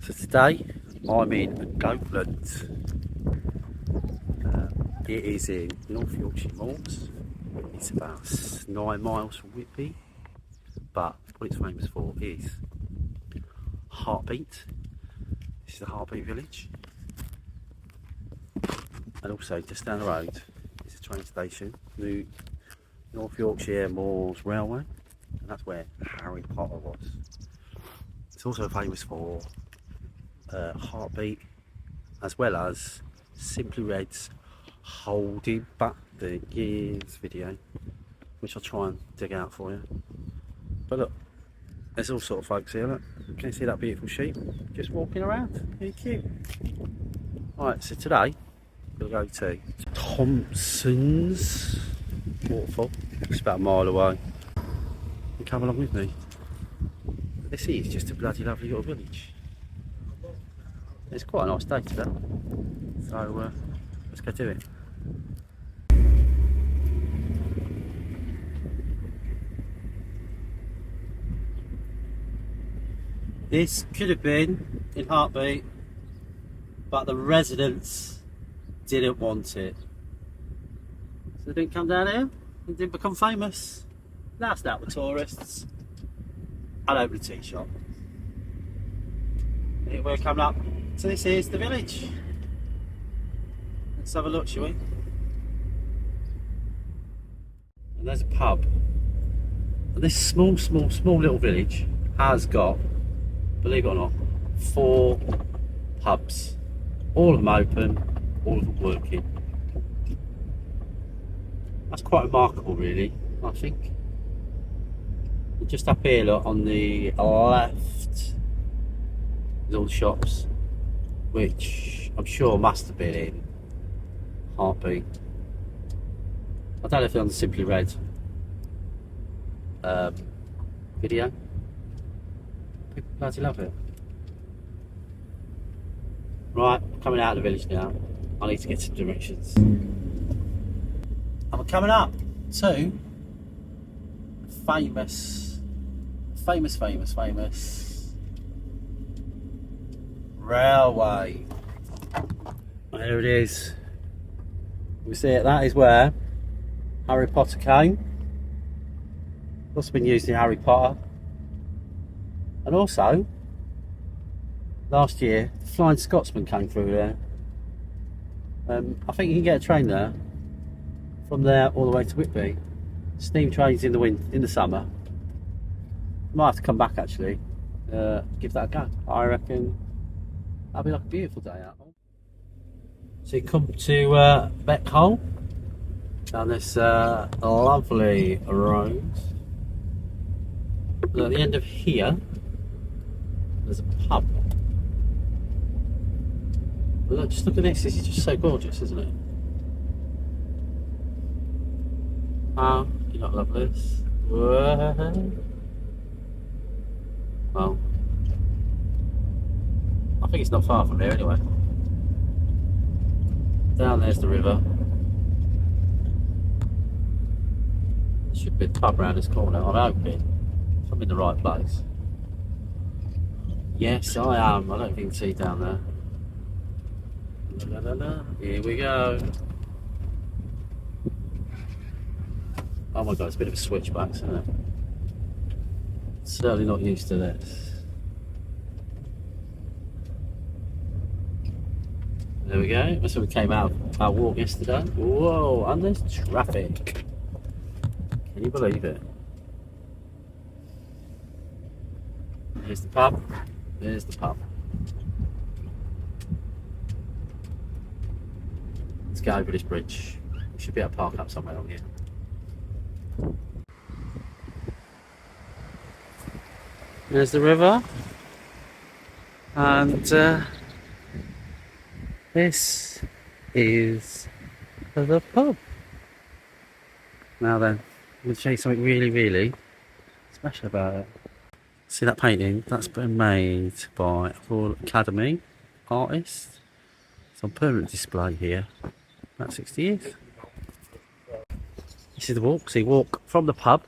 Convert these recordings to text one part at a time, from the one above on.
So today I'm in Goathland. It is in North Yorkshire moors. It's about 9 miles from Whitby, but what it's famous for is Heartbeat. This is the Heartbeat village, and also just down the road is a train station, the North Yorkshire Moors Railway, and that's where Harry Potter was. It's also famous for Heartbeat, as well as Simply Red's Holding Back the Years video, which I'll try and dig out for you. But look, there's all sort of folks here. Look, can you see that beautiful sheep just walking around? Very cute. Alright, so today we'll go to Thomason's Waterfall, it's about a mile away. You come along with me. This is just a bloody lovely little village. It's quite a nice day today, so let's go do it. This could have been in Heartbeat, but the residents didn't want it. So they didn't come down here and didn't become famous. That's out with tourists. I'll open a tea shop. Here we're coming up. So this is the village. Let's have a look, shall we? And there's a pub. And this small little village has got, believe it or not, 4 pubs. All of them open, all of them working. That's quite remarkable, really, I think. And just up here, look, on the left, there's all the shops, which I'm sure must have been in Heartbeat. I don't know if they're on the Simply Red video. People bloody love it. Right, coming out of the village now. I need to get some directions. I'm coming up to famous railway. There it is. We see it. That is where Harry Potter came. Also been used in Harry Potter. And also, last year, the Flying Scotsman came through there. I think you can get a train there, from there all the way to Whitby. Steam trains in the summer. Might have to come back actually, give that a go. I reckon that'll be like a beautiful day out. So you come to Beckhull, down this lovely road. And at the end of here, there's a pub. But look, just look at this. This is just so gorgeous, isn't it? Oh, you not love this? Whoa. Well, I think it's not far from here anyway. Down there's the river. There should be a pub around this corner. I'm hoping I'm in the right place. Yes, I am. I don't think you can see down there. La, la, la, la. Here we go. Oh my god, it's a bit of a switchback, isn't it? Certainly not used to this. There we go. That's where we came out of our walk yesterday. Whoa, and there's traffic. Can you believe it? Here's the pub. There's the pub. Let's go over this bridge. We should be able to park up somewhere on here. There's the river, and this is the pub. Now then, I'm going to show you something really special about it. See that painting? That's been made by a Royal Academy artist. It's on permanent display here, about 60 years. This is the walk. So you walk from the pub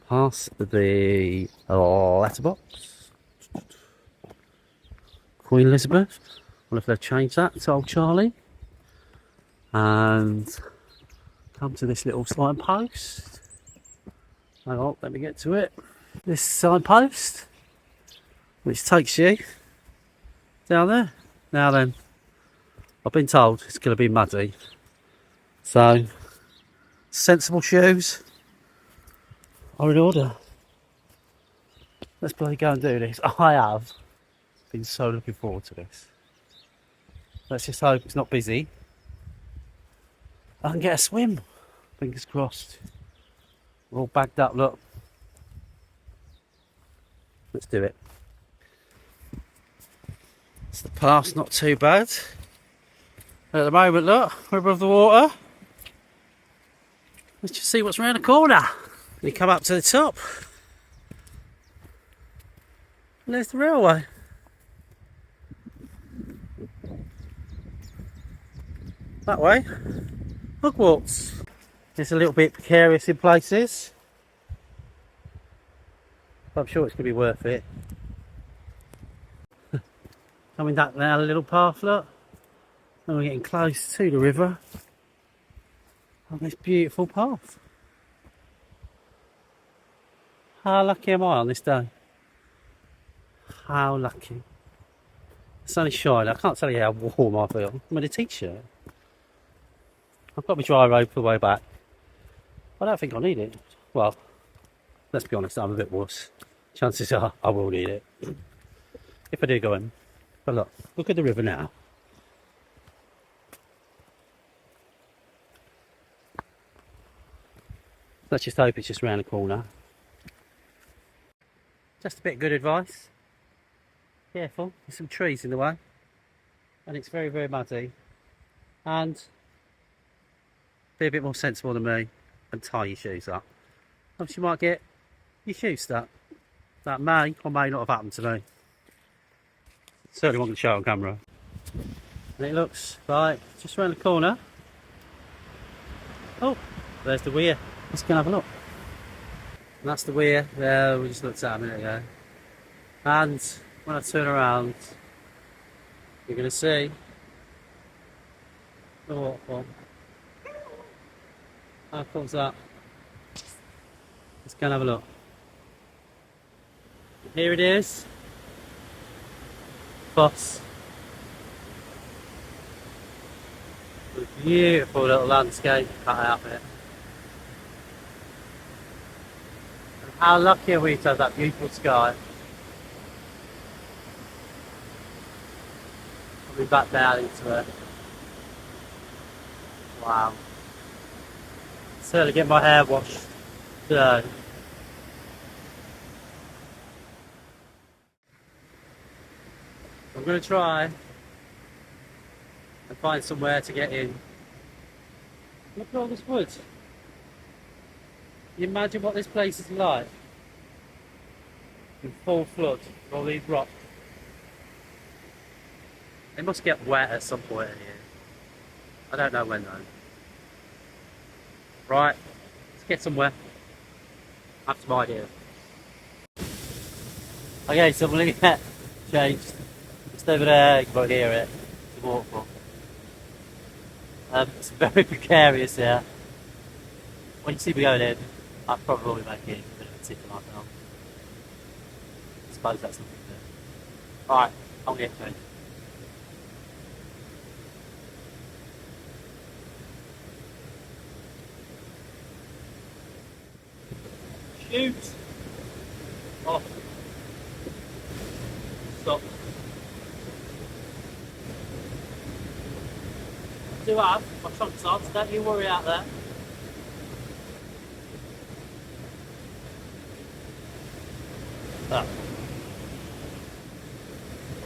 past the letterbox, Queen Elizabeth. I wonder if they've changed that to Old Charlie. And come to this little signpost. Hang on, let me get to it. This signpost, which takes you down there. Now then, I've been told it's going to be muddy. So, sensible shoes are in order. Let's bloody go and do this. I have been so looking forward to this. Let's just hope it's not busy. I can get a swim. Fingers crossed. We're all bagged up, look. Let's do it. It's the pass, not too bad. At the moment, look, we're above the water. Let's just see what's around the corner. We come up to the top. And there's the railway. That way. Hogwarts. It's a little bit precarious in places. But I'm sure it's going to be worth it. Coming down now a little path, look. And we're getting close to the river. On this beautiful path. How lucky am I on this day? How lucky. The sun is shining. I can't tell you how warm I feel. I'm in a t-shirt. I've got my dry robe for the way back. I don't think I need it. Well, let's be honest, I'm a bit worse. Chances are I will need it. If I do go in. But look at the river now. Let's just hope it's just round the corner. Just a bit of good advice. Careful, there's some trees in the way. And it's very, very muddy. And be a bit more sensible than me and tie your shoes up. Else you might get your shoes stuck. That may or may not have happened to me. Certainly want to show it on camera. And it looks like just around the corner. Oh, there's the weir. Let's go and have a look. And that's the weir there we just looked at a minute ago. And when I turn around, you're going to see the waterfall. How cool's that? Let's go and have a look. Here it is. Foss. A beautiful little landscape cut out of it. And how lucky are we to have that beautiful sky? Coming back down into it. Wow. Certainly get my hair washed today. I'm going to try and find somewhere to get in. Look at all this wood. Can you imagine what this place is like? In full flood, with all these rocks. It must get wet at some point in here. I don't know when though. Right, let's get somewhere. I have some ideas. Okay, so I'm going to get changed. Just over there, you can hear it. It's a waterfall. It's very precarious here. When you see me going in, I'll probably make it a bit of a tip for myself. I suppose that's something to do. Alright, I'm going to get changed. Shoot! Off. Stop. I do have my trunks on, so don't you worry out there.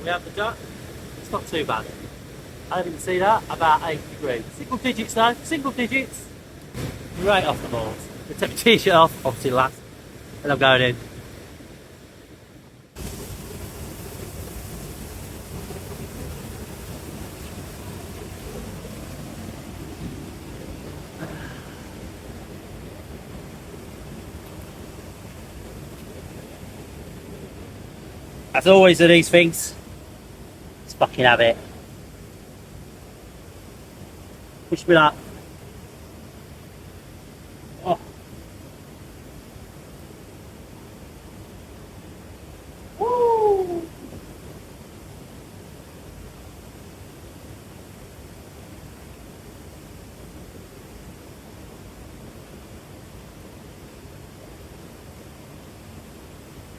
We have the duck. It's not too bad. I didn't even see that. About 8 degrees. Single digits though. Single digits. Right off the balls. I take my t-shirt off, obviously last. And I'm going in. As always with these things, fucking have it. Wish me luck. Oh. Woo!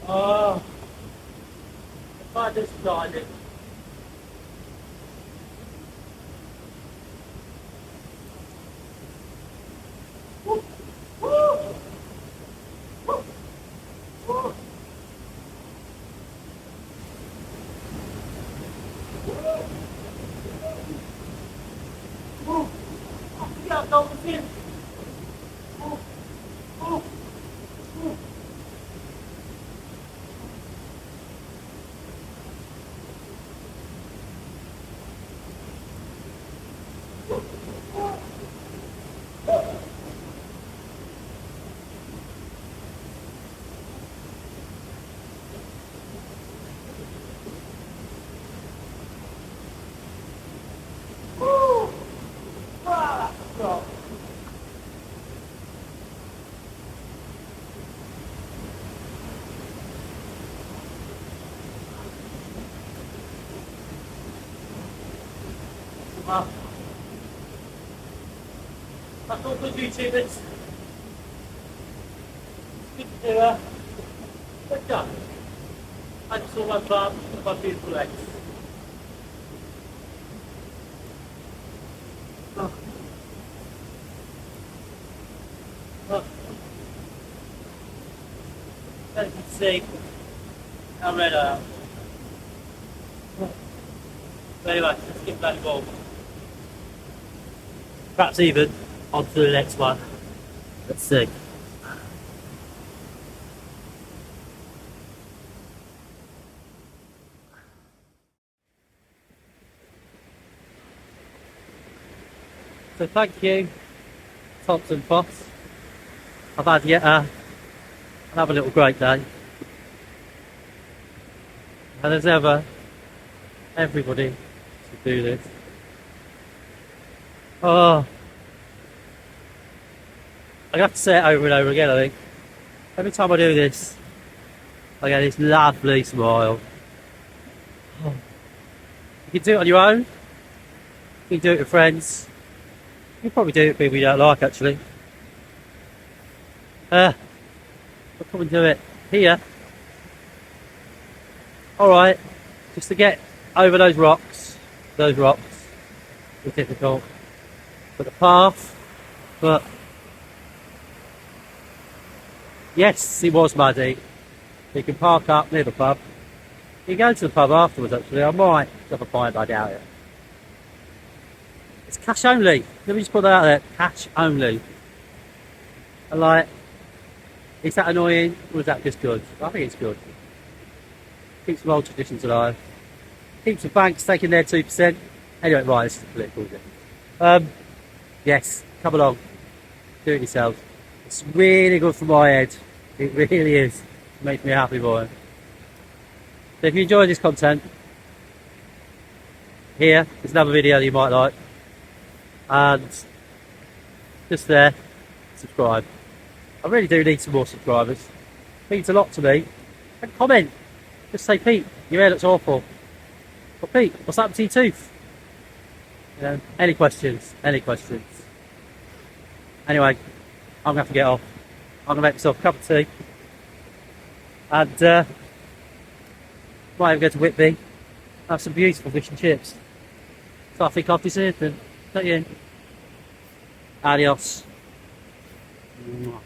Oh, if I just died it. Woo! Woo! Woo! Woo! Woo! Oh, yeah, go with him. Woo! Woo! Woo! That's all good, YouTubers. Good to good job. I just saw my farm and my beautiful legs. Oh. Oh. As you can see how red I am. But anyway, let's get back involved. Perhaps even on to the next one. Let's see. So thank you, Thomason Foss. I've had yet another little great day. And as ever, everybody should do this. Oh, I have to say it over and over again, I think. Every time I do this, I get this lovely smile. Oh. You can do it on your own. You can do it with friends. You can probably do it with people you don't like, actually. But come and do it here. Alright, just to get over those rocks was difficult. But the path, yes, it was muddy. You can park up near the pub. You can go to the pub afterwards, actually. I might have a pint, but I doubt it. It's cash only. Let me just put that out there. Cash only. And like, is that annoying or is that just good? I think it's good. Keeps some old traditions alive. Keeps the banks taking their 2%. Anyway, right, this is political, isn't it? Yes, come along. Do it yourselves. It's really good for my head. It really is. It makes me a happy boy. So if you enjoy this content, here is another video that you might like. And just there, subscribe. I really do need some more subscribers. It means a lot to me. And comment. Just say, Pete, your hair looks awful. Or Pete, what's happened to your tooth? You know, any questions? Any questions? Anyway, I'm going to have to get off. I'm going to make myself a cup of tea. And might even go to Whitby. Have some beautiful fish and chips. So I think I've deserved them. Don't you? Adios. Mwah.